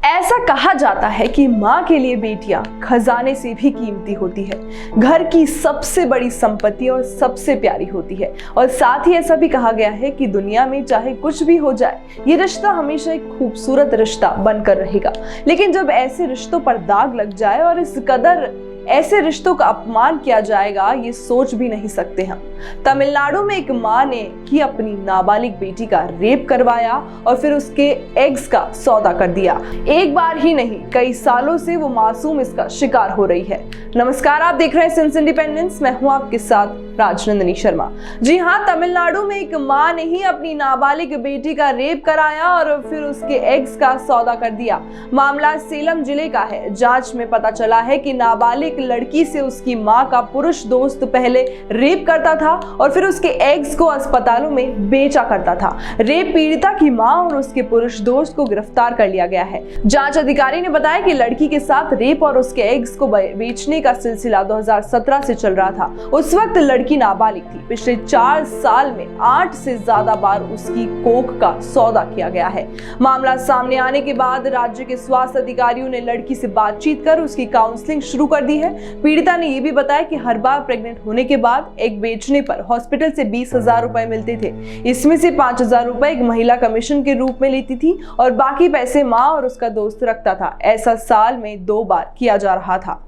ऐसा कहा जाता है कि माँ के लिए बेटियां खजाने से भी कीमती होती है, घर की सबसे बड़ी संपत्ति और सबसे प्यारी होती है। और साथ ही ऐसा भी कहा गया है कि दुनिया में चाहे कुछ भी हो जाए, ये रिश्ता हमेशा एक खूबसूरत रिश्ता बनकर रहेगा। लेकिन जब ऐसे रिश्तों पर दाग लग जाए और इस कदर ऐसे रिश्तों का अपमान किया जाएगा, ये सोच भी नहीं सकते हम। तमिलनाडु में एक माँ ने ही अपनी नाबालिग बेटी का रेप करवाया और फिर उसके एग्स का सौदा कर दिया। एक बार ही नहीं, कई सालों से वो मासूम इसका शिकार हो रही है। नमस्कार, आप देख रहे हैं सिंस इंडिपेंडेंस। मैं हूं आपके साथ राजनंदिनी शर्मा। जी हाँ, तमिलनाडु में एक माँ ने ही अपनी नाबालिग बेटी का रेप कराया और फिर उसके एग्स का सौदा कर दिया। मामला सेलम जिले का है। जांच में पता चला है कि नाबालिग लड़की से उसकी माँ का पुरुष दोस्त पहले रेप करता था और फिर उसके एग्स को अस्पतालों में बेचा करता था। रेप पीड़िता की माँ और उसके पुरुष दोस्त को गिरफ्तार कर लिया गया है। जांच अधिकारी ने बताया कि लड़की के साथ रेप और उसके एग्स को बेचने का सिलसिला 2017 से चल रहा था। उस वक्त लड़की नाबालिग थी। पिछले 4 साल में 8 से ज्यादा बार उसकी कोख का सौदा किया गया है। मामला सामने आने के बाद राज्य के स्वास्थ्य अधिकारियों ने लड़की से बातचीत कर उसकी काउंसलिंग शुरू कर दी है। पीड़िता ने यह भी बताया कि हर बार प्रेग्नेंट होने के बाद एग बेचने पर हॉस्पिटल से 20,000 रुपए मिलते थे। इसमें से 5,000 रुपए एक महिला कमीशन के रूप में लेती थी और बाकी पैसे माँ और उसका दोस्त रखता था। ऐसा साल में 2 बार किया जा रहा था।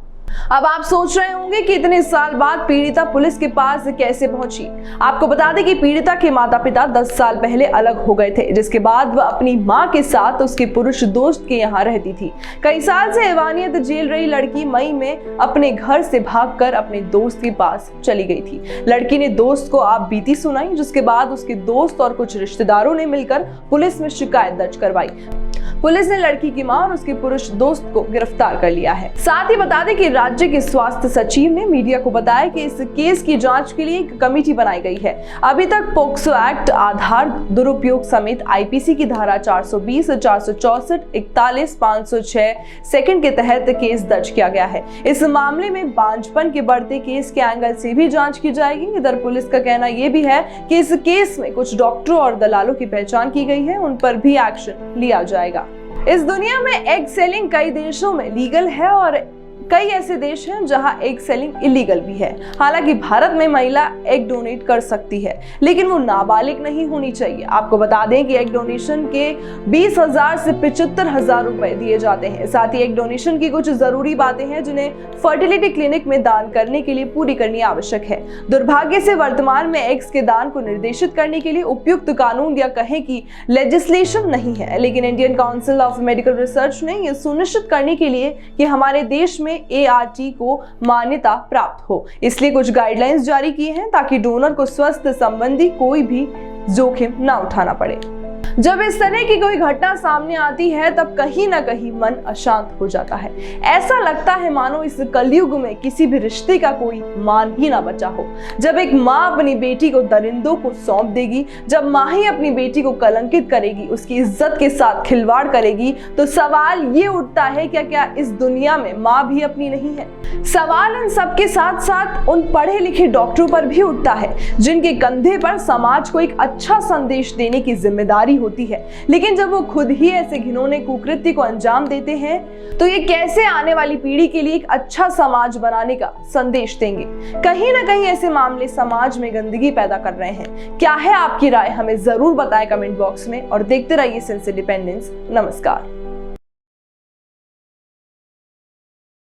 अब आप सोच रहे होंगे कि इतने साल बाद पीड़िता पुलिस के पास कैसे पहुंची। आपको बता दें कि पीड़िता के माता पिता 10 साल पहले अलग हो गए थे, जिसके बाद वह अपनी मां के साथ उसके पुरुष दोस्त के यहाँ रहती थी। कई साल से हैवानियत झेल रही लड़की मई में अपने घर से भागकर अपने दोस्त के पास चली गई थी। लड़की ने दोस्त को आप बीती सुनाई, जिसके बाद उसके दोस्त और कुछ रिश्तेदारों ने मिलकर पुलिस में शिकायत दर्ज करवाई। पुलिस ने लड़की की मां और उसके पुरुष दोस्त को गिरफ्तार कर लिया है। साथ ही बता दें कि राज्य के स्वास्थ्य सचिव ने मीडिया को बताया कि इस केस की जांच के लिए एक कमेटी बनाई गई है। अभी तक पोक्सो एक्ट, आधार दुरुपयोग समेत आईपीसी की धारा 420, 464, 41, 506 सेकंड के तहत केस दर्ज किया गया है। इस मामले में बांझपन के बढ़ते केस के एंगल से भी जांच की जाएगी। इधर पुलिस का कहना यह भी है कि इस केस में कुछ डॉक्टरों और दलालों की पहचान की गई है, उन पर भी एक्शन लिया जाएगा। इस दुनिया में एग सेलिंग कई देशों में लीगल है और कई ऐसे देश हैं जहां एग सेलिंग इलीगल भी है। हालांकि भारत में महिला एग डोनेट कर सकती है, लेकिन वो नाबालिग नहीं होनी चाहिए। आपको बता दें कि एग डोनेशन के 20,000 से 75,000 रुपए दिए जाते हैं। साथ ही एग डोनेशन की कुछ जरूरी बातें हैं जिन्हें फर्टिलिटी क्लिनिक में दान करने के लिए पूरी करनी आवश्यक है। दुर्भाग्य से वर्तमान में एग्स के दान को निर्देशित करने के लिए उपयुक्त कानून या कहें कि लेजिस्लेशन नहीं है, लेकिन Indian council of medical research ने यह सुनिश्चित करने के लिए कि हमारे देश में ART को मान्यता प्राप्त हो, इसलिए कुछ गाइडलाइंस जारी की हैं ताकि डोनर को स्वास्थ्य संबंधी कोई भी जोखिम ना उठाना पड़े। जब इस तरह की कोई घटना सामने आती है तब कहीं ना कहीं मन अशांत हो जाता है। ऐसा लगता है मानो इस कलयुग में किसी भी रिश्ते का कोई मान ही ना बचा हो। जब एक माँ अपनी बेटी को दरिंदों को सौंप देगी, जब माँ ही अपनी बेटी को कलंकित करेगी, उसकी इज्जत के साथ खिलवाड़ करेगी, तो सवाल ये उठता है क्या इस दुनिया में माँ भी अपनी नहीं है। सवाल इन सबके साथ साथ उन पढ़े लिखे डॉक्टरों पर भी उठता है जिनके कंधे पर समाज को एक अच्छा संदेश देने की जिम्मेदारी होती है। लेकिन जब वो खुद ही ऐसे घिनौने कुकृत्य को अंजाम देते हैं, तो ये कैसे आने वाली पीढ़ी के लिए एक अच्छा समाज बनाने का संदेश देंगे। कहीं ना कहीं ऐसे मामले समाज में गंदगी पैदा कर रहे हैं। क्या है आपकी राय, हमें जरूर बताएं कमेंट बॉक्स में और देखते रहिए सिंस इंडिपेंडेंस। नमस्कार।